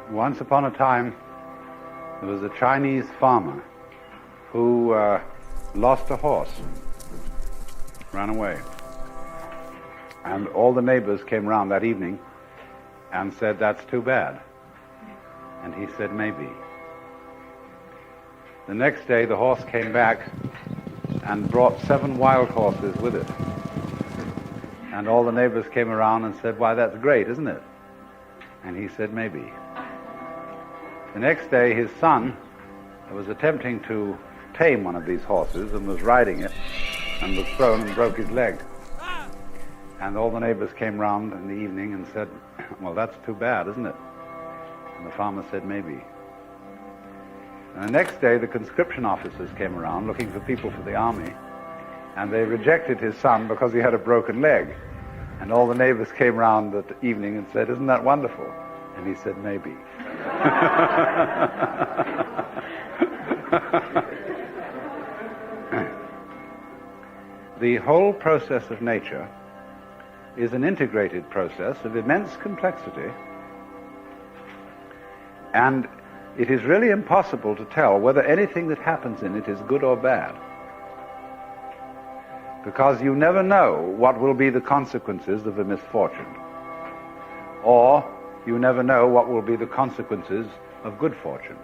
Once upon a time, there was a Chinese farmer who lost a horse, ran away. And all the neighbors came round that evening and said, "That's too bad." And he said, "Maybe." The next day, the horse came back and brought 7 wild horses with it. And all the neighbors came around and said, "Why, that's great, isn't it?" And he said, "Maybe." The next day, his son was attempting to tame one of these horses and was riding it and was thrown and broke his leg. And all the neighbors came round in the evening and said, "Well, that's too bad, isn't it?" And the farmer said, "Maybe." And the next day, the conscription officers came around looking for people for the army, and they rejected his son because he had a broken leg. And all the neighbors came round that evening and said, "Isn't that wonderful?" And he said, "Maybe." The whole process of nature is an integrated process of immense complexity, and it is really impossible to tell whether anything that happens in it is good or bad, because you never know what will be the consequences of a misfortune, or you never know what will be the consequences of good fortune.